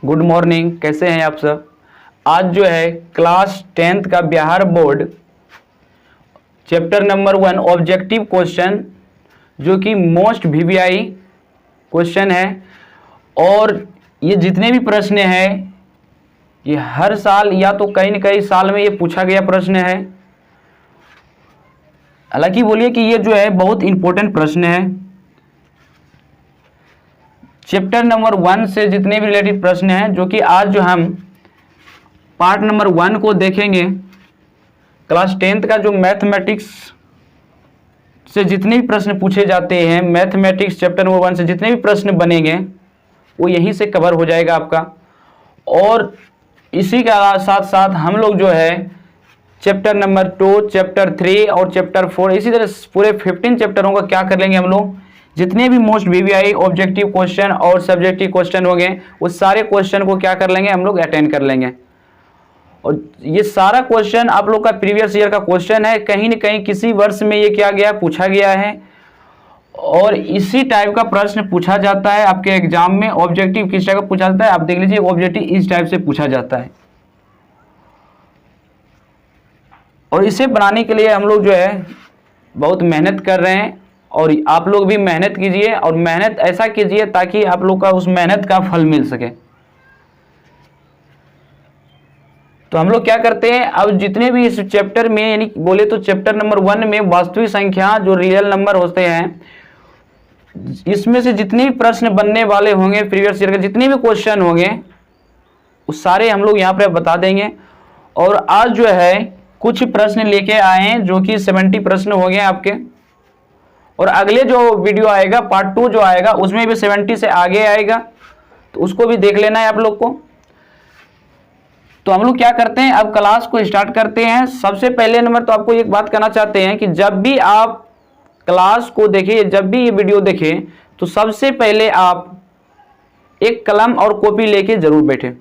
Good morning, कैसे हैं आप सब। आज जो है क्लास 10th का Bihar board chapter number 1 objective question, जो कि मोस्ट वीवीआई क्वेश्चन है। और ये जितने भी प्रश्न हैं ये हर साल या तो कई न कई साल में ये पूछा गया प्रश्न है। हालांकि बोलिए कि ये जो है बहुत इंपॉर्टेंट प्रश्न है। चैप्टर नंबर 1 से जितने भी रिलेटेड प्रश्न हैं, जो कि आज जो हम पार्ट नंबर 1 को देखेंगे, क्लास 10th का जो मैथमेटिक्स से जितने भी प्रश्न पूछे जाते हैं, मैथमेटिक्स चैप्टर नंबर 1 से जितने भी प्रश्न बनेंगे वो यहीं से कवर हो जाएगा आपका। और इसी के साथ साथ हम लोग जो है चैप्टर नंबर 2, चैप्टर 3 और चैप्टर 4, इसी तरह पूरे 15 चैप्टरों का क्या कर लेंगे हम लोग, जितने भी मोस्ट वीवीआई ऑब्जेक्टिव क्वेश्चन और सब्जेक्टिव क्वेश्चन होंगे उस सारे क्वेश्चन को क्या कर लेंगे हम लोग, अटेंड कर लेंगे। और ये सारा क्वेश्चन आप लोग का प्रीवियस ईयर का क्वेश्चन है, कहीं न कहीं किसी वर्ष में ये क्या गया, पूछा गया है। और इसी टाइप का प्रश्न पूछा जाता है आपके एग्जाम में। ऑब्जेक्टिव किस टाइप का पूछा जाता है आप देख लीजिए, ऑब्जेक्टिव इस टाइप से पूछा जाता है। और इसे बनाने के लिए हम लोग जो है बहुत मेहनत कर रहे हैं, और आप लोग भी मेहनत कीजिए, और मेहनत ऐसा कीजिए ताकि आप लोग का उस मेहनत का फल मिल सके। तो हम लोग क्या करते हैं, अब जितने भी इस चैप्टर में, यानी बोले तो चैप्टर नंबर 1 में वास्तविक संख्या जो रियल नंबर होते हैं, इसमें से जितने भी प्रश्न बनने वाले होंगे, प्रीवियस ईयर के जितने भी क्वेश्चन होंगे उस सारे हम लोग यहाँ पर बता देंगे। और आज जो है कुछ प्रश्न लेके आए हैं जो कि 70 प्रश्न हो गए आपके। और अगले जो वीडियो आएगा पार्ट 2 जो आएगा उसमें भी 70 से आगे आएगा, तो उसको भी देख लेना है आप लोग को। तो हम लोग क्या करते हैं, अब क्लास को स्टार्ट करते हैं। सबसे पहले नंबर तो आपको एक बात कहना चाहते हैं कि जब भी आप क्लास को देखिए, जब भी ये वीडियो देखें, तो सबसे पहले आप एक कलम और कॉपी लेके जरूर बैठे,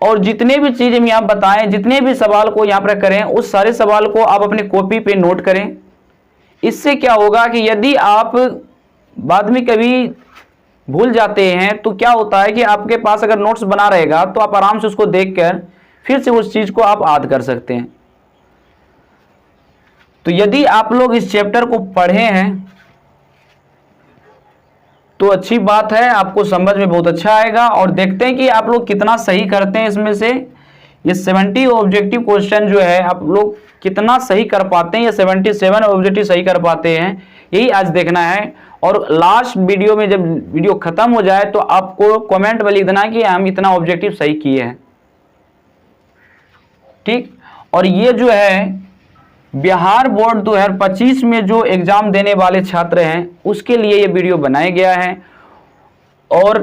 और जितने भी चीज हम यहाँ बताएं, जितने भी सवाल को यहाँ पर करें, उस सारे सवाल को आप अपने कॉपी पे नोट करें। इससे क्या होगा कि यदि आप बाद में कभी भूल जाते हैं तो क्या होता है कि आपके पास अगर नोट्स बना रहेगा तो आप आराम से उसको देखकर फिर से उस चीज को आप याद कर सकते हैं। तो यदि आप लोग इस चैप्टर को पढ़े हैं तो अच्छी बात है, आपको समझ में बहुत अच्छा आएगा। और देखते हैं कि आप लोग कितना सही करते हैं। इसमें से ये 70 ऑब्जेक्टिव क्वेश्चन जो है आप लोग कितना सही कर पाते हैं, ये 77 ऑब्जेक्टिव सही कर पाते हैं, यही आज देखना है। और लास्ट वीडियो में जब वीडियो खत्म हो जाए तो आपको कमेंट में लिख देना कि हम इतना ऑब्जेक्टिव सही किए हैं, ठीक। और ये जो है बिहार बोर्ड 2025 में जो एग्जाम देने वाले छात्र हैं उसके लिए ये वीडियो बनाया गया है। और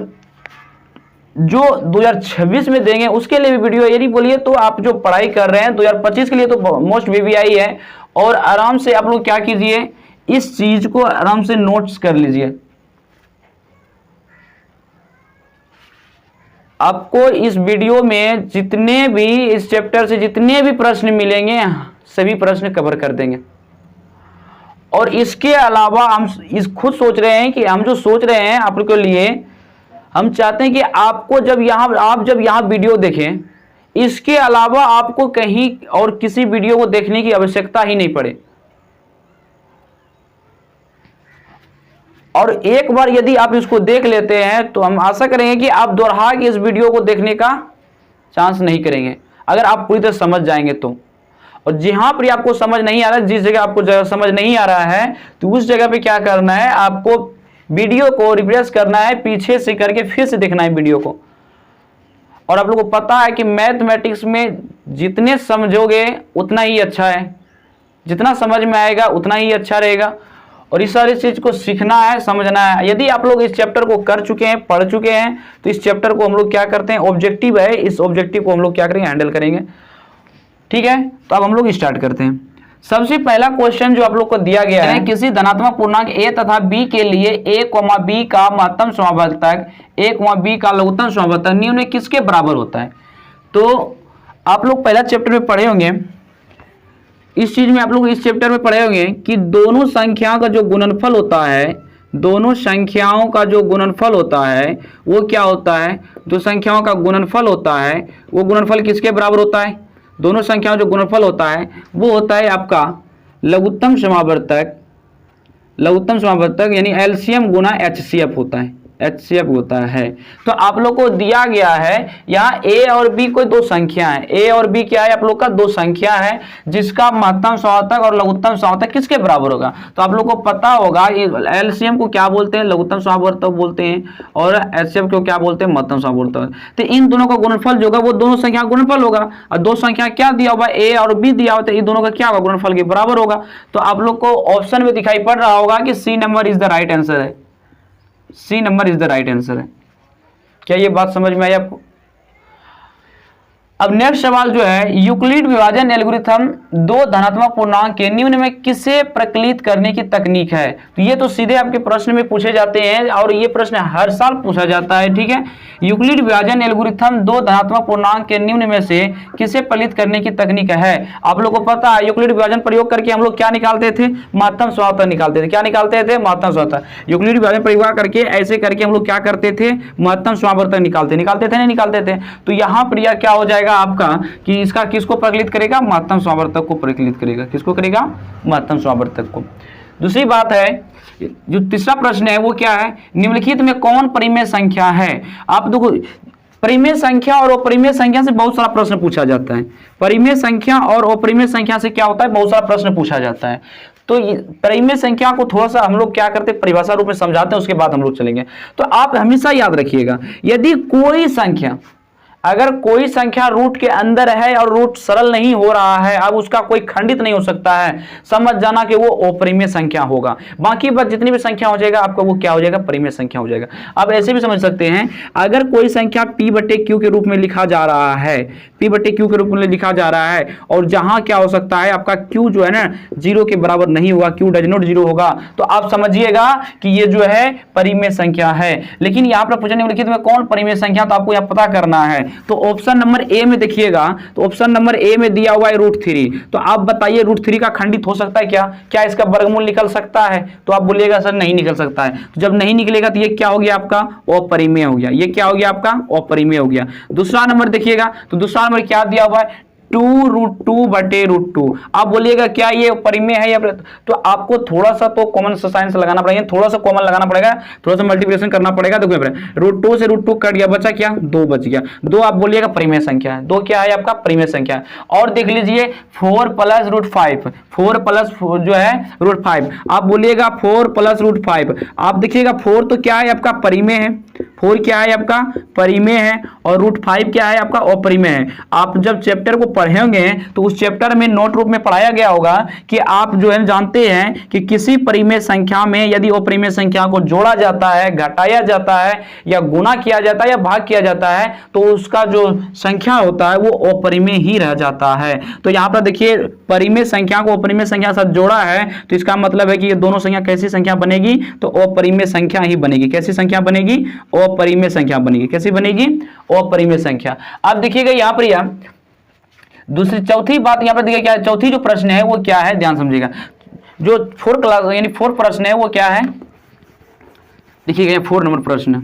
जो 2026 में देंगे उसके लिए भी वीडियो, यदि बोलिए तो आप जो पढ़ाई कर रहे हैं 2025 के लिए तो मोस्ट वीवीआई है। और आराम से आप लोग क्या कीजिए, इस चीज को आराम से नोट्स कर लीजिए। आपको इस वीडियो में जितने भी इस चैप्टर से जितने भी प्रश्न मिलेंगे सभी प्रश्न कवर कर देंगे। और इसके अलावा हम खुद सोच रहे हैं कि हम जो सोच रहे हैं आप लोग के लिए, हम चाहते हैं कि आपको जब यहाँ वीडियो देखें, इसके अलावा आपको कहीं और किसी वीडियो को देखने की आवश्यकता ही नहीं पड़े। और एक बार यदि आप इसको देख लेते हैं तो हम आशा करेंगे कि आप दोहरा के इस वीडियो को देखने का चांस नहीं करेंगे, अगर आप पूरी तरह समझ जाएंगे तो। और जहां पर आपको समझ नहीं आ रहा है, जिस जगह आपको समझ नहीं आ रहा है, तो उस जगह पे क्या करना है, आपको वीडियो को रिफ्रेश करना है, पीछे से करके फिर से देखना है वीडियो को। और आप लोगों को पता है कि मैथमेटिक्स में जितने समझोगे उतना ही अच्छा है, जितना समझ में आएगा उतना ही अच्छा रहेगा। और इस सारी चीज को सीखना है, समझना है। यदि आप लोग इस चैप्टर को कर चुके हैं, पढ़ चुके हैं, तो इस चैप्टर को हम लोग क्या करते हैं, ऑब्जेक्टिव है, इस ऑब्जेक्टिव को हम लोग क्या करेंगे, हैंडल करेंगे, ठीक है। तो अब हम लोग स्टार्ट करते हैं। सबसे पहला क्वेश्चन जो आप लोग को दिया गया है, किसी धनात्मक पूर्णांक a तथा b के लिए a, b का महत्तम समावर्तक a, b का लघुत्तम समावर्तक निम्न किसके बराबर होता है। तो आप लोग पहला चैप्टर में पढ़े होंगे, इस चीज में आप लोग इस चैप्टर में पढ़े होंगे कि दोनों संख्याओं का जो गुणनफल होता है दोनों संख्याओं का जो गुणनफल होता है वो क्या होता है, जो संख्याओं का गुणनफल होता है वो गुणनफल किसके बराबर होता है, दोनों संख्याओं जो गुणनफल होता है वो होता है आपका लघुत्तम समावर्तक यानी एलसीएम गुना एचसीएफ होता है, एचसीएफ होता है। तो आप लोग को दिया गया है यहाँ ए और बी कोई दो संख्या है, ए और बी क्या है आप लोग का दो संख्या है जिसका महत्तम समावर्तक और लघुत्तम समावर्तक किसके बराबर होगा। तो आप लोग को पता होगा एलसीएम को क्या बोलते हैं, लघुत्तम समावर्तक बोलते हैं, और एचसीएफ को क्या बोलते हैं, महत्तम समावर्तक। तो इन दोनों का गुणनफल जो होगा वो दोनों संख्या का गुणनफल होगा, और दो संख्या क्या दिया होगा ए और बी दिया होता है, इन दोनों का क्या होगा गुणनफल के बराबर होगा। तो आप लोग को ऑप्शन में दिखाई पड़ रहा होगा कि C number is the right answer है, C number is the right answer है। क्या ये बात समझ में आई आपको। अब नेक्स्ट सवाल जो है, यूक्लिड विभाजन एल्गोरिथम दो धनात्मक पूर्णांक के निम्न में किसे प्रकलित करने की तकनीक है। तो ये तो सीधे आपके प्रश्न में पूछे जाते हैं और ये प्रश्न हर साल पूछा जाता है, ठीक है। यूक्लिड विभाजन एल्गोरिथम दो धनात्मक पूर्णांक के निम्न में से किसे प्रकलित करने की तकनीक है। आप लोग को पता है यूक्लिड विभाजन प्रयोग करके हम लोग क्या निकालते थे, महत्तम समावर्तक निकालते थे। क्या निकालते थे, महत्तम समावर्तक। यूक्लिड विभाजन प्रयोग करके ऐसे करके हम लोग क्या करते थे, महत्तम समावर्तक निकालते थे नहीं निकालते थे। तो यहाँ पर यह क्या हो जाएगा आपका कि इसका किसको प्रकलित करेगा, महत्तम समावर्तक को प्रकलित करेगा। किसको करेगा, महत्तम समावर्तक को। दूसरी बात है, जो तीसरा प्रश्न है वो क्या है, निम्नलिखित में कौन परिमेय संख्या है। आप देखो परिमेय संख्या और अपरिमेय संख्या से बहुत सारा प्रश्न पूछा जाता है। परिमेय संख्या और अपरिमेय संख्या से क्या होता है, बहुत सारा प्रश्न पूछा जाता है। तो परिमेय संख्या को थोड़ा सा हम लोग क्या करते हैं, परिभाषा रूप में समझाते हैं, उसके बाद हम लोग चलेंगे। तो आप हमेशा याद रखिएगा, यदि कोई संख्या, अगर कोई संख्या रूट के अंदर है और रूट सरल नहीं हो रहा है, अब उसका कोई खंडित नहीं हो सकता है, समझ जाना कि वो अपरिमेय संख्या होगा। बाकी बस जितनी भी संख्या हो जाएगा आपका वो क्या हो जाएगा, परिमेय संख्या हो जाएगा। अब ऐसे भी समझ सकते हैं, अगर कोई संख्या p बटे क्यू के रूप में लिखा जा रहा है, p बटे क्यू के रूप में लिखा जा रहा है, और जहां क्या हो सकता है आपका q जो है ना 0 के बराबर नहीं होगा, q डज नॉट 0 होगा, तो आप समझिएगा कि ये जो है परिमेय संख्या है। लेकिन यहाँ पर पूछा निम्नलिखित में कौन परिमेय संख्या, तो आपको यहाँ पता करना है। तो ऑप्शन नंबर ए में देखिएगा, तो ऑप्शन नंबर ए में दिया हुआ है √3। तो आप बताइए √3 का खंडित हो सकता है क्या, क्या इसका वर्गमूल निकल सकता है। तो आप बोलिएगा सर नहीं निकल सकता है। तो जब नहीं निकलेगा तो ये क्या हो गया आपका, अपरिमेय हो गया। ये क्या हो गया आपका, अपरिमेय हो गया। दूसरा नंबर देखिएगा, तो दूसरा नंबर क्या दिया हुआ है, 2√2 बटे √2। आप बोलिएगा क्या ये परिमेय है या, तो आपको थोड़ा सा तो कॉमन साइंस लगाना पड़ेगा, थोड़ा सा कॉमन लगाना पड़ेगा, थोड़ा सा मल्टीप्लिकेशन करना पड़ेगा। देखो √2 से √2 कट गया, बचा क्या, 2 बच गया। 2 आप बोलिएगा परिमेय संख्या है, 2 क्या है आपका परिमेय संख्या है। और देख लीजिए 4 + √5, 4 प्लस जो है √5, आप बोलिएगा 4 + √5। आप देखिएगा 4 तो क्या है आपका परिमेय है, 4 क्या है आपका परिमेय है, और √5 क्या है आपका अपरिमेय है। आप जब चैप्टर को पढ़ेंगे तो उस चैप्टर में नोट रूप में पढ़ाया गया होगा कि आप जो है जानते हैं कि किसी परिमेय संख्या में यदि अपरिमेय संख्या को जोड़ा जाता है, घटाया जाता है, या गुणा किया जाता है, या भाग किया जाता है, तो उसका जो संख्या होता है वो अपरिमेय ही रह जाता है। तो यहाँ पर देखिए परिमेय संख्या को अपरिमेय संख्या के साथ जोड़ा है, तो इसका मतलब है कि ये दोनों संख्या कैसी संख्या बनेगी, तो अपरिमेय संख्या ही बनेगी। कैसी संख्या बनेगी, अपरिमेय संख्या बनेगी। कैसी बनेगी, अपरिमेय संख्या। अब देखिएगा यहाँ पर यह दूसरी चौथी बात यहाँ पर देखिए क्या है, चौथी जो प्रश्न है वो क्या है, ध्यान समझिएगा। जो 4 क्लास यानी 4 प्रश्न है वो क्या है, देखिएगा 4 नंबर प्रश्न,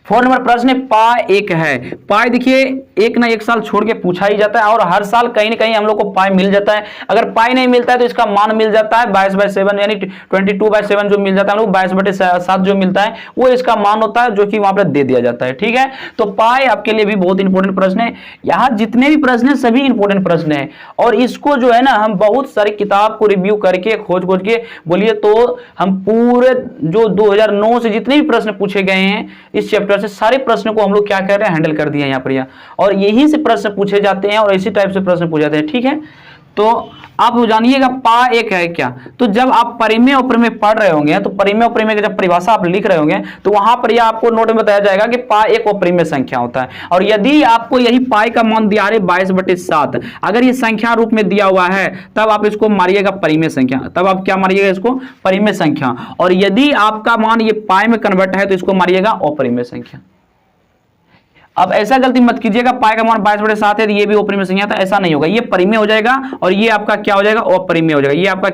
4 नंबर प्रश्न पाई 1 है। पाई देखिए एक ना एक साल छोड़ के पूछा ही जाता है, और हर साल कहीं ना कहीं हम लोग को पाई मिल जाता है। अगर पाई नहीं मिलता है तो इसका मान मिल जाता है 22/7 यानी 22/7 जो मिल जाता है, 22/7 जो मिलता है वो इसका मान होता है, जो कि वहां पर दे दिया जाता है। ठीक है, तो पाई आपके लिए भी बहुत इंपॉर्टेंट प्रश्न है। यहाँ जितने भी प्रश्न है सभी इंपॉर्टेंट प्रश्न है, और इसको जो है ना हम बहुत सारी किताब को रिव्यू करके खोज के बोलिए तो हम पूरे जो 2009 से जितने भी प्रश्न पूछे गए हैं इस चैप्टर से, सारे प्रश्न को हम लोग क्या कर रहे हैं, हैंडल कर दिया यहाँ पर, और यही से प्रश्न पूछे जाते हैं और इसी टाइप से प्रश्न पूछे जाते हैं। ठीक है, तो आप जानिएगा पाई 1 है क्या। तो जब आप परिमेय अपरिमेय पढ़ रहे होंगे, तो परिमेय अपरिमेय की जब परिभाषा आप लिख रहे होंगे तो वहां पर यह आपको नोट में बताया जाएगा कि पाई 1 अपरिमेय संख्या होता है। और यदि आपको यही पाई का मान दिया है 22/7, अगर ये संख्या रूप में दिया हुआ है तब आप इसको मारिएगा परिमेय संख्या, तब आप क्या मारिएगा इसको, परिमेय संख्या। और यदि आपका मान ये पाई में कन्वर्ट है तो इसको मारिएगा अपरिमेय संख्या। अब ऐसा गलती मत कीजिएगा, पाई का मान 22/7 है तो ये भी अपरिमेय संख्या, तो ऐसा नहीं होगा, ये परिमेय हो जाएगा और ये आपका क्या हो जाएगा, अपरिमेय हो जाएगा। ये आपका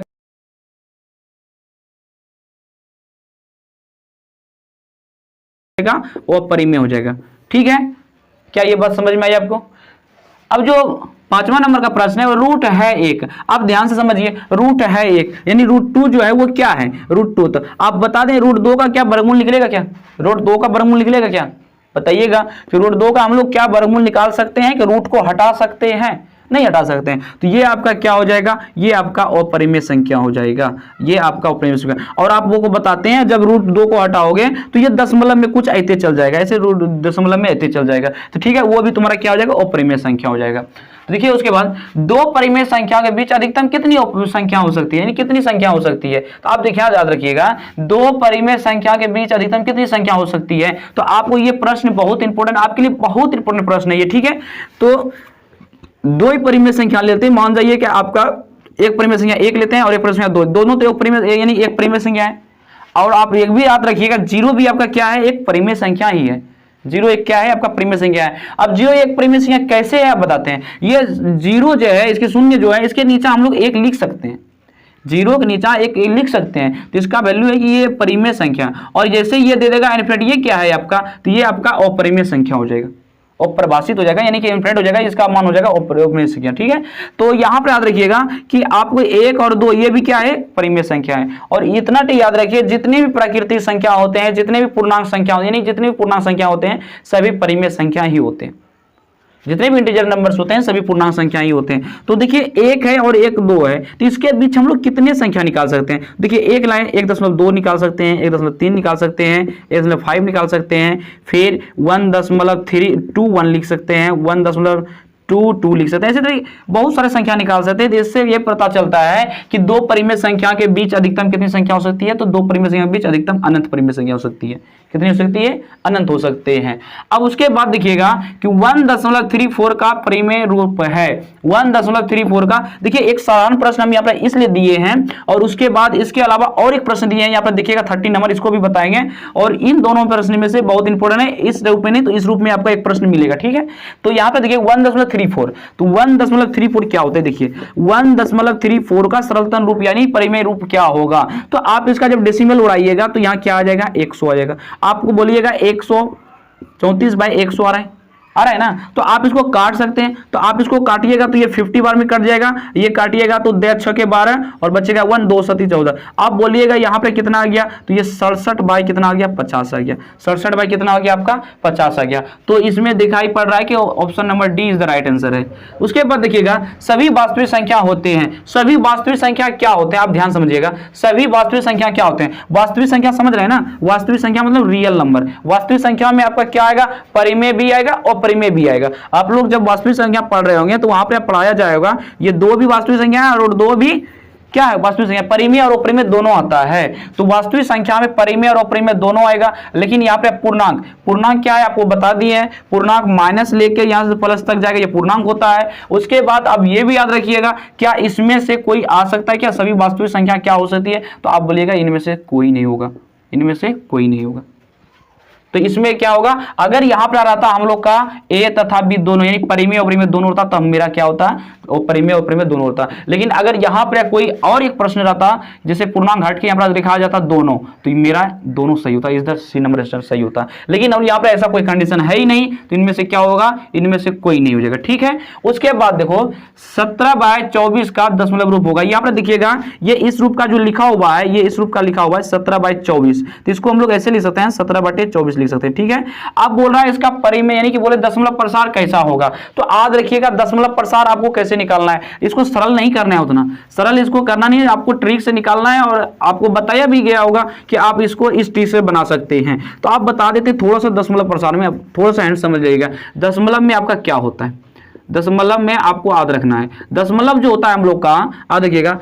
अपरिमेय हो जाएगा। ठीक है, क्या ये बात समझ में आई आपको? अब जो 5वां नंबर का प्रश्न है वो रूट है 1। आप ध्यान से समझिए, रूट है 1 यानी रूट 2 जो है वो क्या है, रूट 2। तो आप बता दें रूट 2 का क्या वर्गमूल निकलेगा, क्या रूट 2 का वर्गमूल निकलेगा, क्या बताइएगा? फिर रूट 2 का हम लोग क्या वर्गमूल निकाल सकते हैं कि रूट को हटा सकते हैं? नहीं हटा सकते हैं। तो ये आपका क्या हो जाएगा, ये आपका अपरिमेय संख्या हो जाएगा, ये आपका अपरिमेय संख्या। और आप वो को बताते हैं जब रूट 2 को हटाओगे तो ये दशमलव में कुछ ऐसे चल जाएगा, ऐसे रूट दशमलव में ऐसे चल जाएगा। तो ठीक है, वो भी तुम्हारा क्या हो जाएगा, अपरिमेय संख्या हो जाएगा। तो देखिए उसके बाद दो परिमेय संख्या के बीच अधिकतम कितनी संख्या हो सकती है, यानी कितनी संख्या हो सकती है? तो आप देखिए याद रखिएगा, दो परिमेय संख्या के बीच अधिकतम कितनी संख्या हो सकती है। तो आपको ये प्रश्न बहुत इंपॉर्टेंट, आपके लिए बहुत इंपॉर्टेंट प्रश्न है ये। ठीक है, तो दो ही परिमेय संख्या लेते हैं। मान जाइए कि आपका एक परिमेय संख्या 1 लेते हैं और एक परिमेय संख्या 2, दोनों तो एक परिमेय यानी एक परिमेय संख्या है। और आप एक भी याद रखिएगा, 0 भी आपका क्या है, एक परिमेय संख्या ही है। 0 एक क्या है, आपका परिमेय संख्या है। अब 0 एक परिमेय संख्या कैसे है आप बताते हैं। ये 0 जो है, इसके शून्य जो है, इसके नीचे हम लोग 1 लिख सकते हैं, 0 के नीचे 1 लिख सकते हैं। तो इसका वैल्यू है कि ये परिमेय संख्या, और जैसे ये दे देगा इनफिनिट, ये क्या है आपका, तो ये आपका अपरिमेय संख्या हो जाएगा, अपरिभाषित हो जाएगा, यानी कि इनफिनिट हो जाएगा, इसका मान हो जाएगा अपरिमेय संख्या। ठीक है, तो यहां पर याद रखिएगा कि आपको 1 और 2 ये भी क्या है, परिमेय संख्या है। और इतना याद रखिए, जितने भी प्राकृतिक संख्या होते हैं, जितने भी पूर्णांक संख्या होते हैं, यानी जितने भी पूर्णांक संख्या होते हैं सभी परिमेय संख्या ही होते हैं। जितने भी इंटीजर नंबर्स होते हैं सभी पूर्णांक संख्या ही होते हैं। तो देखिए 1 है और 1 2 है, तो इसके बीच हम लोग कितने संख्या निकाल सकते हैं। देखिए 1 लाइन 1.2 निकाल सकते हैं, 1.3 निकाल सकते हैं, 1.5 निकाल सकते हैं, फिर 1.31 लिख सकते हैं, 1.22 लिख सकते हैं। ऐसे तरीके बहुत सारे संख्या निकाल सकते हैं। इससे ये पता चलता है कि दो परिमेय संख्या के बीच अधिकतम कितनी संख्या हो सकती है। तो दो परिमेय संख्या के बीच अधिकतम अनंत परिमेय संख्या हो सकती है। कितनी हो सकती है, अनंत हो सकते हैं। अब उसके बाद देखिएगा कि 1.34 का परिमेय रूप है, 1.34 का। देखिए एक साधारण प्रश्न हम यहाँ पर इसलिए दिए हैं, और उसके बाद इसके अलावा और एक प्रश्न दिए हैं यहाँ पर देखिएगा 30 नंबर, इसको भी बताएंगे। और इन दोनों प्रश्न में से बहुत इंपॉर्टेंट है, इस रूप में नहीं तो इस रूप में आपका एक प्रश्न मिलेगा। ठीक है, तो यहाँ पर देखिए 1.34, तो 1.34 क्या होता है, देखिए 1.34 का सरलतम रूप यानी परिमेय रूप क्या होगा। तो आप इसका जब डेसिमल उड़ाइएगा तो यहाँ क्या आ जाएगा, 100 आ जाएगा। आपको बोलिएगा 134/100 आ रहा है ना, तो आप इसको काट सकते हैं। तो आप इसको काटिएगा तो ये 50 बार में कट जाएगा, ये काटिएगा तो 2 6 के 12 और बचेगा 1 2 7 14। आप बोलिएगा यहाँ पे कितना आ गया, तो ये 67 बाई कितना आ गया, 50 आ गया। 67 बाई कितना आ गया आपका, 50 आ गया। तो इसमें दिखाई पड़ रहा है कि option number D is the right answer है। उसके बाद देखिएगा सभी वास्तविक संख्या होते हैं। सभी वास्तविक संख्या क्या होते हैं, आप ध्यान समझिएगा, सभी वास्तविक संख्या क्या होते हैं। वास्तविक संख्या समझ रहे हैं ना, वास्तविक संख्या मतलब रियल नंबर। वास्तविक संख्या में आपका क्या आएगा, परिमेय भी आएगा और परिमेय भी आएगा। आप लोग जब वास्तविक संख्या पढ़ रहे होंगे तो वहां पे पढ़ाया जाएगा ये दो भी वास्तविक संख्या है और दो भी क्या है, वास्तविक संख्या। परिमेय और अपरिमेय दोनों आता है। तो वास्तविक संख्या में परिमेय और अपरिमेय दोनों आएगा। लेकिन यहाँ पे पूर्णांक, पूर्णांक क्या है आपको बता दिए हैं, पूर्णांक माइनस लेके यहाँ से प्लस तक जाएगा, ये पूर्णांक होता है। उसके बाद अब ये भी याद रखिएगा, क्या इसमें से कोई आ सकता है, क्या सभी वास्तविक संख्या क्या हो सकती है। तो आप बोलिएगा इनमें से कोई नहीं होगा, इनमें से कोई नहीं होगा। तो इसमें क्या होगा, अगर यहां पर रहता हम लोग का ए तथा बी दोनों यानी परिमेय और अपरिमेय दोनों होता, तो मेरा क्या होता, परिमेय और अपरिमेय दोनों होता। लेकिन अगर यहां पर कोई और एक प्रश्न रहता जैसे पूर्णांक हट के यहां पर लिखा जाता दोनों, तो मेरा दोनों सही होता, इधर सी नंबर सही होता। लेकिन अब यहाँ पर ऐसा कोई कंडीशन है ही नहीं, तो इनमें से क्या होगा, इनमें से कोई नहीं हो जाएगा। ठीक है, उसके बाद देखो 17/24 का दशमलव रूप होगा। यहाँ पर देखिएगा ये इस रूप का जो लिखा हुआ है, ये इस रूप का लिखा हुआ है 17/24, तो इसको हम लोग ऐसे लिख सकते हैं 17/24 लिख सकते हैं। ठीक है, अब बोल रहा है इसका परिमेय यानी कि बोले दशमलव प्रसार कैसा होगा। तो याद रखिएगा दशमलव प्रसार आपको कैसे निकालना है, इसको सरल नहीं करना है, उतना सरल इसको करना नहीं है, आपको ट्रिक से निकालना है। और आपको बताया भी गया होगा कि आप इसको इस ट्रिक से बना सकते हैं। तो आप बता देते थोड़ा सा दशमलव प्रसार में, थोड़ा सा हैंड समझ जाइएगा। दशमलव में आपका क्या होता है, दशमलव में आपको याद रखना है, दशमलव जो होता है हम लोग का याद रखिएगा।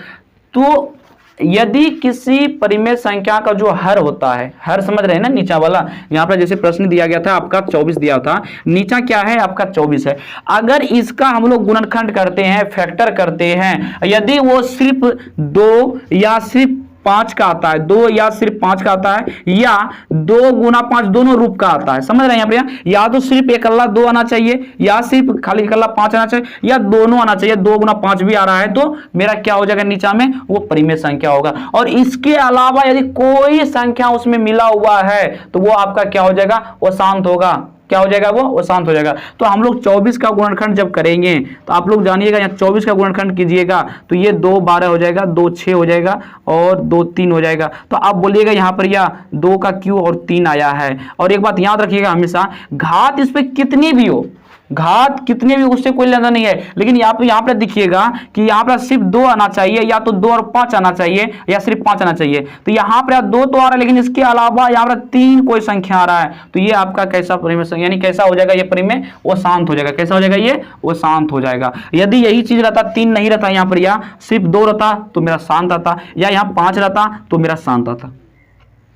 तो यदि किसी परिमेय संख्या का जो हर होता है, हर समझ रहे हैं ना, नीचा वाला यहाँ पर जैसे प्रश्न दिया गया था आपका 24 दिया था, नीचा क्या है आपका 24 है। अगर इसका हम लोग गुणनखंड करते हैं, फैक्टर करते हैं, यदि वो सिर्फ 2 या सिर्फ 5 का आता है, 2 या सिर्फ 5 का आता है, या 2 गुना 5 दोनों रूप का आता है। समझ रहे हैं यहाँ पे? या तो सिर्फ इकल्ला 2 आना चाहिए, या सिर्फ खाली इकल्ला 5 आना चाहिए, या दोनों आना चाहिए। 2 गुना 5 भी आ रहा है तो मेरा क्या हो जाएगा नीचा में, वो परिमेय संख्या होगा। और इसके अलावा यदि कोई संख्या उसमें मिला हुआ है तो वो आपका क्या हो जाएगा, वो शांत होगा। क्या हो जाएगा, वो शांत हो जाएगा। तो हम लोग 24 का गुणनखंड जब करेंगे तो आप लोग जानिएगा, यहाँ 24 का गुणनखंड कीजिएगा तो ये 2 12 हो जाएगा, 2 6 हो जाएगा और 2 3 हो जाएगा। तो आप बोलिएगा यहाँ पर या 2 का क्यों और 3 आया है। और एक बात याद रखिएगा हमेशा, घात इस पे कितनी भी हो, घात कितने भी, उससे कोई लेना नहीं है। लेकिन यहाँ पे देखिएगा कि यहाँ पर सिर्फ 2 आना चाहिए, या तो 2 और 5 आना चाहिए, या सिर्फ 5 आना चाहिए। तो यहाँ पर 2 तो आ रहा है, लेकिन इसके अलावा यहाँ पर 3 कोई संख्या आ रहा है, तो ये आपका कैसा परिमेय, यानी कैसा हो जाएगा ये परिमेय, वो शांत हो जाएगा। कैसा हो जाएगा ये, वो शांत हो जाएगा। यदि यही चीज रहता, 3 नहीं रहता यहाँ पर, या सिर्फ 2 रहता तो मेरा शांत आता, या यहाँ 5 रहता तो मेरा शांत आता।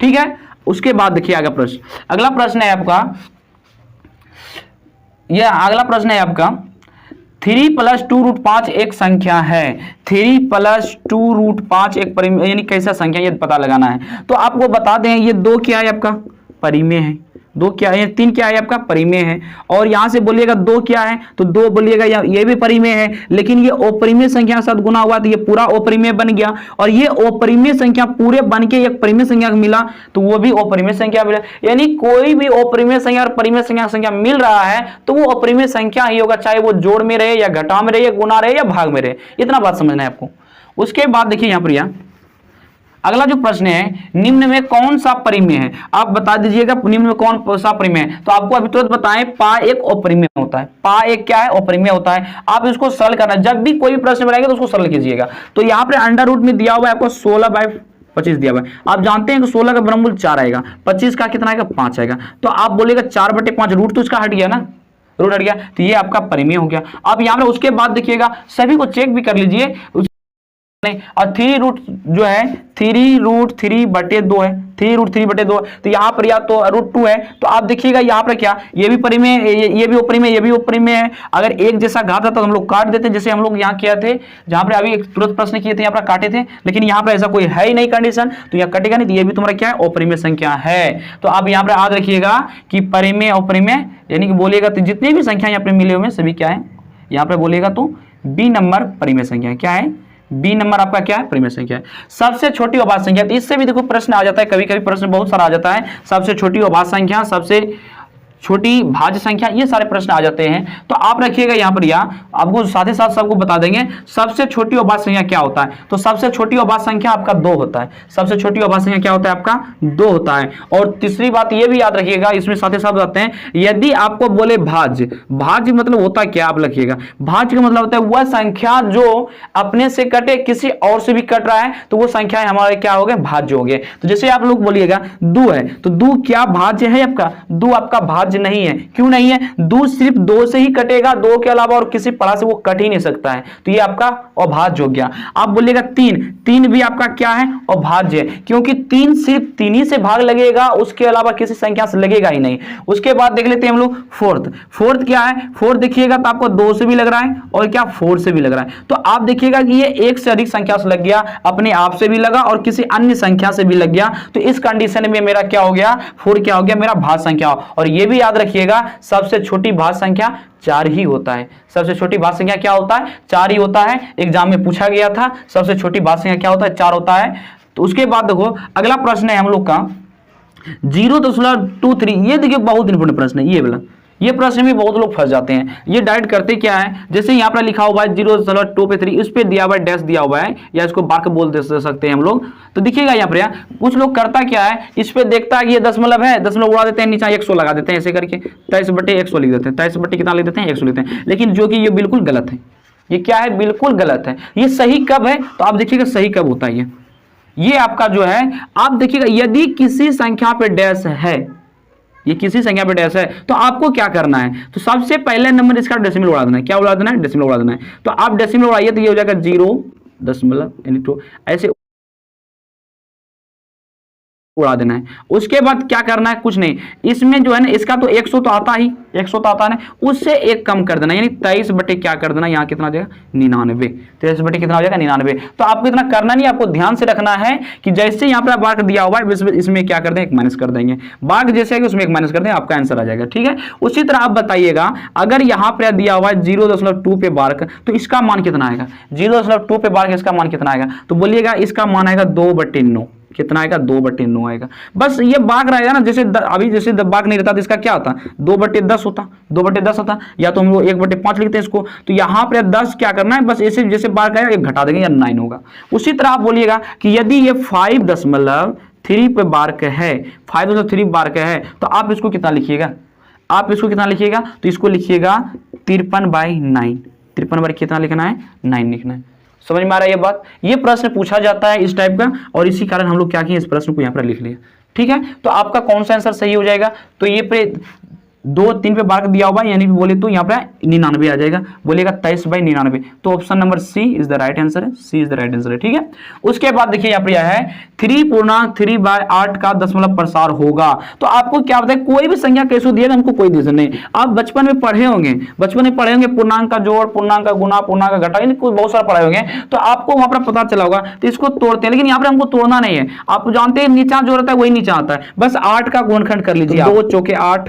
ठीक है, उसके बाद देखिए आगे प्रश्न, अगला प्रश्न है आपका, यह अगला प्रश्न है आपका 3 + 2√5 एक संख्या है। 3 + 2√5 एक परिमेय, यानी कैसा संख्या ये पता लगाना है। तो आपको बता दें ये 2 क्या है आपका, परिमेय है। 2 क्या है, 3 क्या है आपका, परिमेय है। और यहां से बोलिएगा 2 क्या है, तो 2 बोलिएगा ये भी परिमेय है, लेकिन ये अपरिमेय संख्या के साथ गुना हुआ तो ये पूरा अपरिमेय बन गया। और ये अपरिमेय संख्या पूरे बन के एक परिमेय संख्या मिला तो वो भी अपरिमेय संख्या मिला। यानी कोई भी अपरिमेय संख्या और परिमेय संख्या मिल रहा है तो वो अपरिमेय संख्या ही होगा, चाहे वो जोड़ में रहे या घटा में रहे या गुना रहे या भाग में रहे। इतना बात समझना है आपको। उसके बाद देखिए यहाँ पर अगला जो प्रश्न है, निम्न में कौन सा परिमेय है, आप बता दीजिएगा निम्न में कौन सा परिमेय है। तो आपको अभी तुरंत बताएं, पा एक अपरिमेय होता है। पा एक क्या है, अपरिमेय होता है। आप इसको सरल करना, जब भी कोई भी प्रश्न बनाएंगे तो उसको सरल कीजिएगा। तो यहाँ पे अंडर रूट में दिया हुआ है आपको 16/25 दिया हुआ है। आप जानते हैं कि 16 का वर्गमूल 4 आएगा, 25 का कितना आएगा, 5 आएगा। तो आप बोलेगा 4/5, रूट तो इसका हट गया ना, रूट हट गया, तो ये आपका परिमेय हो गया। अब यहाँ पे उसके बाद देखिएगा, सभी को चेक भी कर लीजिए। और 3 जो है 3√3/2 है, 3√3/2। तो यहाँ पर या तो √2 है, तो आप देखिएगा यहाँ पर क्या, ये भी परिमेय, ये भी अपरिमेय, ये भी अपरिमेय है। अगर एक जैसा घात था तो हम लोग काट देते, जैसे हम लोग यहाँ किया थे, जहाँ पर अभी एक तुरंत प्रश्न किए थे यहाँ पर काटे थे। लेकिन यहाँ पर ऐसा कोई है ही नहीं कंडीशन, तो यहाँ कटेगा नहीं, तो ये भी तुम्हारा क्या है, अपरिमेय संख्या है। तो आप यहाँ पर याद रखिएगा कि परिमेय अपरिमेय, यानी कि बोलिएगा तो जितनी भी संख्या यहाँ पर मिले हुए सभी क्या है, यहाँ पर बोलिएगा तो बी नंबर परिमेय संख्या क्या है, बी नंबर आपका क्या है, परिमेय संख्या है। सबसे छोटी अभाज्य संख्या, तो इससे भी देखो प्रश्न आ जाता है, कभी कभी प्रश्न बहुत सारा आ जाता है। सबसे छोटी अभाज्य संख्या, सबसे छोटी भाज्य संख्या, ये सारे प्रश्न आ जाते हैं। तो आप रखिएगा यहाँ पर, या आपको साथ ही साथ सबको बता देंगे सबसे छोटी अभाज्य संख्या क्या होता है। तो सबसे छोटी अभाज्य संख्या आपका 2 होता है। सबसे छोटी अभाज्य संख्या क्या होता है आपका, 2 होता है। और तीसरी बात ये भी याद रखिएगा, इसमें साथ ही साथ बताते हैं, यदि आपको बोले भाज्य, भाज्य मतलब होता है क्या, आप लिखिएगा भाज्य का मतलब होता है वह संख्या जो अपने से कटे किसी और से भी कट रहा है, तो वो संख्या हमारे क्या हो गए, भाज्य हो गए। तो जैसे आप लोग बोलिएगा 2 है, तो 2 क्या भाज्य है आपका, 2 आपका भाज्य नहीं है। क्यों नहीं है, 2 सिर्फ 2 से ही कटेगा, 2 के अलावा और किसी पड़ा से वो कट ही नहीं सकता है, तो ये आपका अभाज्य हो गया। आप बोलिएगा 3 भी आपका क्या है, अभाज्य है, क्योंकि 3 सिर्फ 3 ही से भाग लगेगा, उसके अलावा किसी संख्या से लगेगा ही नहीं। उसके बाद देख लेते हैं हम लोग फोर्थ क्या है, फोर्थ देखिएगा तो आपको 2 से भी लग रहा है और क्या 4 से भी लग रहा है। तो आप देखिएगा कि ये एक से अधिक संख्या से लग गया, अपने आप से भी लगा और किसी अन्य संख्या से भी लग गया। तो इस कंडीशन में मेरा क्या हो गया, 4 क्या हो गया, मेरा भाज्य संख्या। और ये भी याद रखिएगा सबसे छोटी भाज्य संख्या 4 ही होता है। सबसे छोटी भाज्य संख्या क्या होता है, 4 ही होता है। एग्जाम में पूछा गया था, सबसे छोटी भाज्य संख्या क्या होता है, 4 होता है। तो उसके बाद देखो अगला प्रश्न है हम लोग का 0.23। ये देखिए बहुत इंपॉर्टेंट प्रश्न है ये वाला। ये प्रश्न भी बहुत लोग फंस जाते हैं। ये डायरेक्ट करते क्या है, जैसे यहाँ पर लिखा हुआ है 0.2 इस पे दिया हुआ है, डैश दिया हुआ है, या इसको बार्क बोल दे सकते हैं हम लोग। तो देखिएगा यहाँ पर कुछ लोग करता क्या है, इस पे देखता है कि ये दशमलव है, दशमलव उड़ा देते हैं, नीचे 100 लगा देते हैं, ऐसे करके 23/100 लिख देते हैं, 23/ कितना लिख देते हैं, 100 लिखते हैं। लेकिन जो कि ये बिल्कुल गलत है। ये क्या है, बिल्कुल गलत है। ये सही कब है, तो आप देखिएगा सही कब होता है ये आपका जो है, आप देखिएगा यदि किसी संख्या पे डैश है, ये किसी संख्या पे डैश है, तो आपको क्या करना है, तो सबसे पहले नंबर इसका डेसिमल उड़ा देना है। क्या उड़ा देना है, डेसिमल उड़ा देना है। तो आप डेसिमल उड़ाइए तो ये हो जाएगा 0.2 ऐसे उड़ा देना है। उसके बाद क्या करना है, कुछ नहीं, इसमें जो है ना इसका तो 100 तो आता ही, 100 तो आता है, उससे एक कम कर देना, यानी 23 बटे क्या कर देना, यहाँ कितना आ जाएगा 99, 23 बटे कितना हो जाएगा 99। तो आपको इतना करना नहीं, आपको ध्यान से रखना है कि जैसे यहाँ पर बाग दिया हुआ है इसमें क्या कर दें, एक माइनस कर देंगे, बाग जैसे है कि उसमें एक माइनस कर दें, आपका आंसर आ जाएगा। ठीक है, उसी तरह आप बताइएगा अगर यहाँ पर दिया हुआ है 0.2 पे बार्क, तो इसका मान कितना आएगा, 0.2 पे बार्क इसका मान कितना आएगा, तो बोलिएगा इसका मान आएगा 2/9, कितना आएगा 2/9 आएगा। बस ये बाग रहेगा ना, जैसे अभी जैसे बाग नहीं रहता तो इसका क्या होता, 2/10 होता, 2/10 होता, या तो हम लोग 1/5 लिखते हैं इसको, तो यहाँ पे 10 क्या करना है, बस ऐसे जैसे बाग आएगा 1 घटा देंगे या 9 होगा। उसी तरह आप बोलिएगा कि यदि ये 5.3 पे बार्क है, 5.3 बार्क है, तो आप इसको कितना लिखिएगा, आप इसको कितना लिखिएगा, तो इसको लिखिएगा 53/9, 53 बार कितना लिखना है, 9 लिखना है। समझ में आ रहा है ये बात, ये प्रश्न पूछा जाता है इस टाइप का, और इसी कारण हम लोग क्या किए, इस प्रश्न को यहाँ पर लिख लिया। ठीक है, तो आपका कौन सा आंसर सही हो जाएगा, तो ये पे 2-3 पे बार्क दिया हुआ है, यानी बोले तो यहाँ पे 99 आ जाएगा, बोलेगा 23/99, तो option number C is the right answer है, C is the right answer है। ठीक है, उसके बाद देखिए यहाँ पे यह है 3.3/8 का दशमलव प्रसार होगा। तो आपको क्या बताए, कोई भी संख्या कैसे दिएगा, हमको कोई रीजन नहीं, आप बचपन में पढ़े होंगे, पूर्णांक का जोड़, पूर्णांक का गुना, पूर्णांक का घटा, बहुत सारा पढ़े होंगे, तो आपको वहां पर पता चला होगा। तो इसको तोड़ते हैं, लेकिन यहाँ पर हमको तोड़ना नहीं है, आप जानते हैं नीचा जो रहता है वही नीचा आता है, बस 8 का गुणनखंड कर लीजिए, 2 चौके 8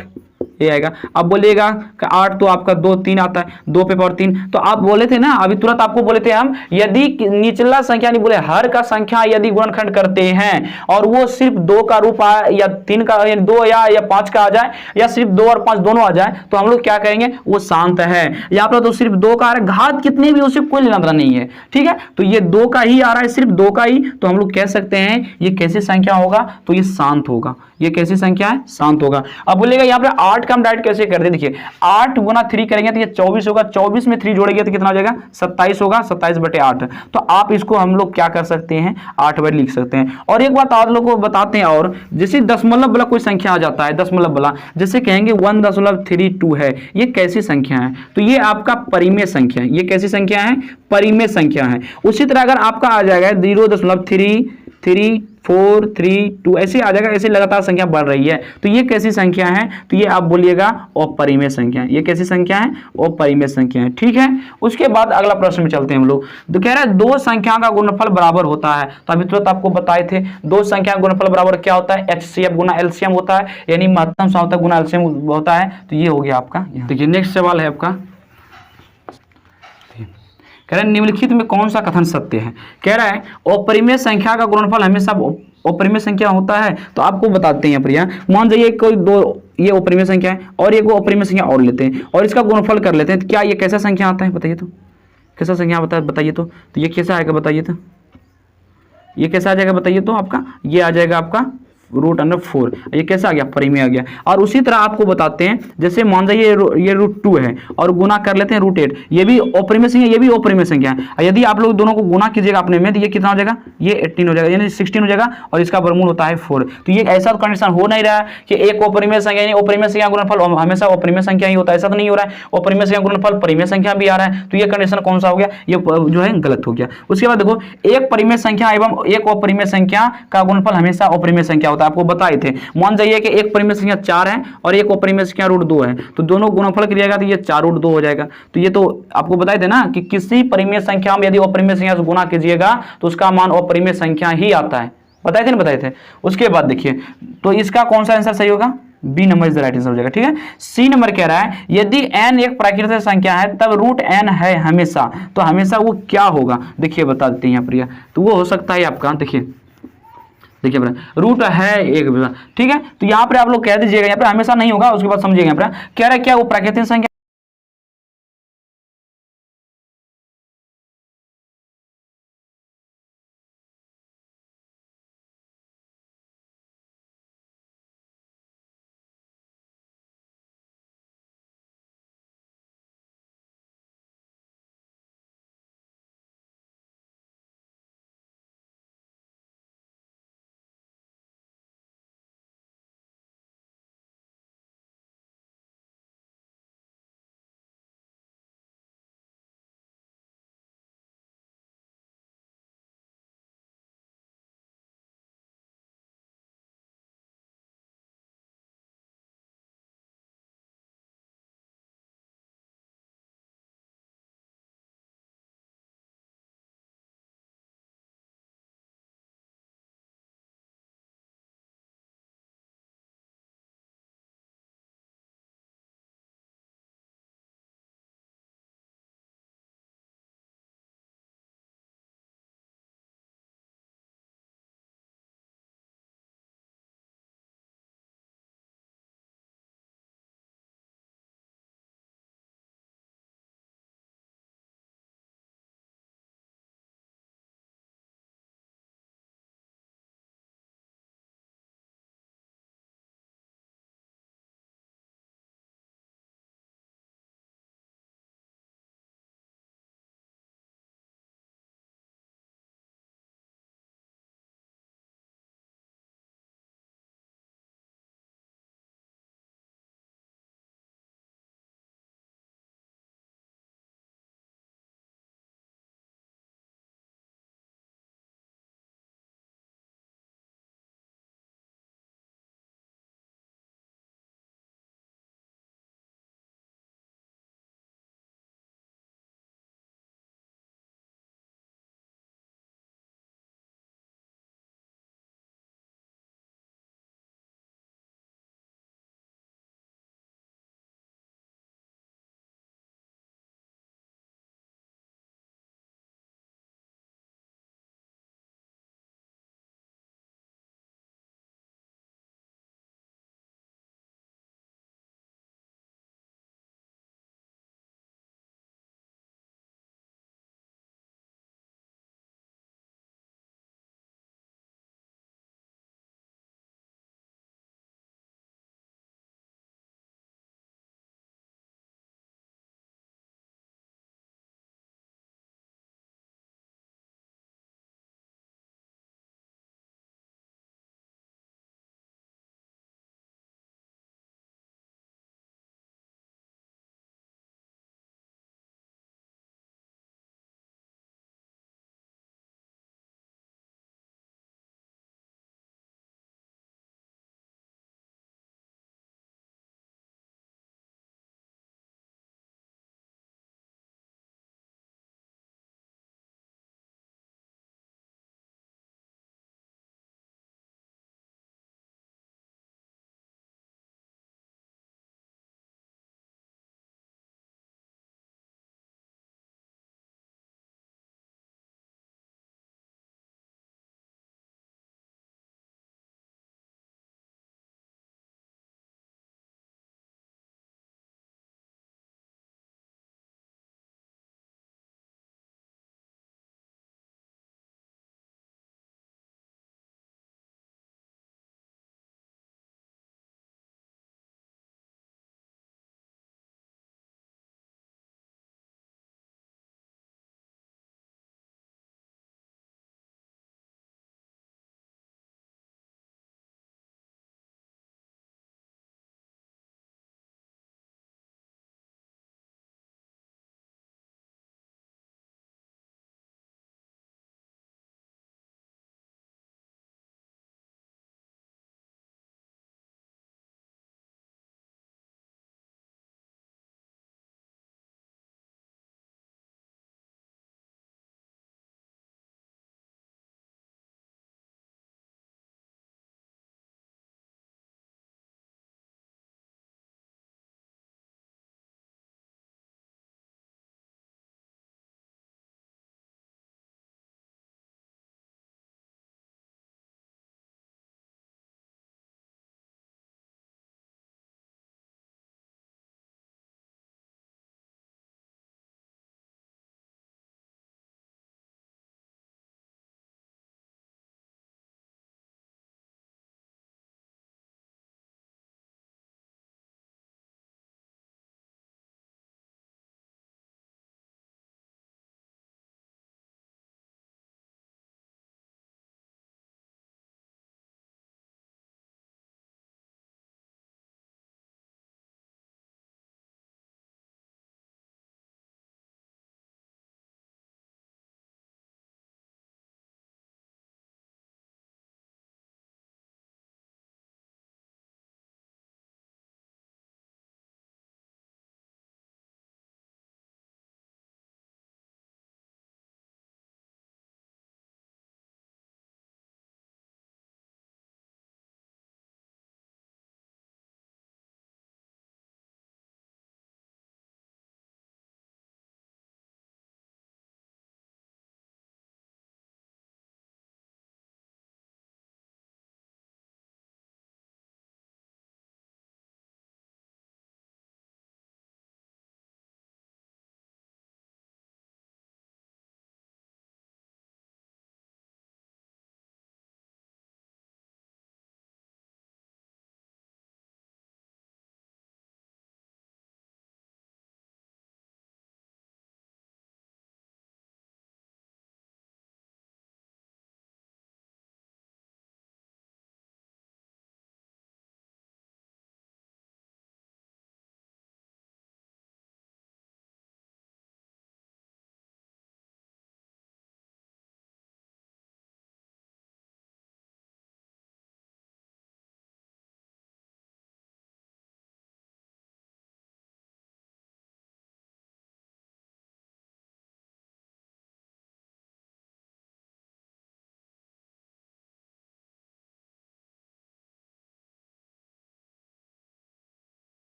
ये आएगा। अब बोलिएगा कि 8 तो आपका 2 3 आता है, 2 पे पावर 3, तो आप बोले थे ना अभी तुरंत आपको बोले थे हम, यदि निचला संख्या नहीं बोले हर का संख्या यदि गुणनखंड करते हैं और वो सिर्फ 2 का रूप आए या 3 का, या 2 या 5 का आ जाए, या सिर्फ 2 और 5 दोनों आ जाए, तो हम लोग क्या करेंगे, वो शांत है। यहाँ पर तो सिर्फ 2 का आ रहा है, घात कितने भी उससे कोई लेना देना नहीं है। ठीक है, तो ये 2 का ही आ रहा है, सिर्फ 2 का ही, तो हम लोग कह सकते हैं ये कैसी संख्या होगा, तो ये शांत होगा। ये कैसी संख्या है, शांत होगा। अब बोलेगा यहाँ पे 8 का हम डायरेक्ट कैसे कर दे, देखिए 8 गुना 3 करेंगे तो ये 24 होगा, 24 में 3 जोड़ेंगे तो कितना हो जाएगा 27 होगा, 27/8। तो आप इसको हम लोग क्या कर सकते हैं, 8 बार लिख सकते हैं। और एक बात आप लोगों को बताते हैं, और जैसे दशमलव वाला कोई संख्या आ जाता है, दशमलव वाला जैसे कहेंगे 1.32 है, ये कैसी संख्या है, तो ये आपका परिमेय संख्या है। ये कैसी संख्या है, परिमेय संख्या है। उसी तरह अगर आपका आ जाएगा 0.3342 ऐसे आ जाएगा, ऐसे लगातार संख्या बढ़ रही है, तो ये कैसी संख्या है, तो ये आप बोलिएगा अपरिमेय संख्या है। ये कैसी संख्या है, अपरिमेय संख्या है। ठीक है, उसके बाद अगला प्रश्न में चलते हैं हम लोग। तो कह रहा है 2 संख्या का गुणनफल बराबर होता है, तो अभी तुरंत आपको बताए थे 2 संख्या का गुणनफल बराबर क्या होता है, HCF गुना एलसीएम होता है, यानी महत्तम सार्थक गुना एलसीएम होता है। तो ये हो गया आपका। देखिए नेक्स्ट सवाल है आपका, कह रहा है निम्नलिखित में कौन सा कथन सत्य है। कह रहा है अपरिमेय संख्या का गुणनफल हमेशा अपरिमेय संख्या होता है। तो आपको बताते हैं यहाँ पर, यहाँ मान जाइए कोई 2 ये अपरिमेय संख्या है और एक वो अपरिमेय संख्या और लेते हैं और इसका गुणनफल कर लेते हैं, तो क्या ये कैसा संख्या आता है, बताइए तो, कैसा संख्या बताइए तो ये कैसा आएगा, बताइए तो, ये कैसा आ जाएगा बताइए तो, आपका ये आ जाएगा आपका √4। ये कैसा आ गया, परिमेय आ गया। और उसी तरह आपको बताते हैं, जैसे मान जाइए ये √2 है और गुना कर लेते हैं √8, ये भी अपरिमेय संख्या, ये भी अपरिमेय संख्या है। यदि आप लोग दोनों को गुना कीजिएगा अपने में, तो ये कितना हो जाएगा, ये 18 हो जाएगा, यानी 16 हो जाएगा, और इसका वर्गमूल होता है 4। तो ये ऐसा कंडीशन हो नहीं रहा है कि एक अपरिमेय संख्या, यानी अपरिमेय संख्या गुणनफल हमेशा अपरिमेय संख्या ही होता है, ऐसा तो नहीं हो रहा है। अपरिमेय संख्या गुणनफल परिमेय संख्या भी आ रहा है, तो ये कंडीशन कौन सा हो गया, ये जो है गलत हो गया। उसके बाद देखो, एक परिमेय संख्या एवं एक अपरिमेय संख्या का गुणनफल हमेशा अपरिमेय संख्या, आपको बताए थे। मान जाइए कि एक परिमेय संख्या 4 है और एक अपरिमेय संख्या √2 है, तो दोनों गुणनफल करिएगा तो ये 4√2 हो जाएगा। तो ये तो आपको बताए थे ना कि किसी परिमेय संख्या में यदि अपरिमेय संख्या से गुना कीजिएगा तो उसका मान अपरिमेय संख्या ही आता है, बताए थे ना, बताए थे। उसके बाद देखिए, तो इसका कौन सा आंसर सही होगा, B number is the right answer हो जाएगा। ठीक है, सी नंबर कह रहा है यदि n एक प्राकृतिक संख्या है तब √n है हमेशा, तो हमेशा वो क्या होगा, देखिए बता देते हैं यहाँ पर। तो वो हो सकता है आपका, देखिए रूट है 1, ठीक है। तो यहाँ पर आप लोग कह दीजिएगा, यहाँ पर हमेशा नहीं होगा, उसके बाद समझिएगा। यहाँ पर कह रहा है क्या वो प्राकृतिक संख्या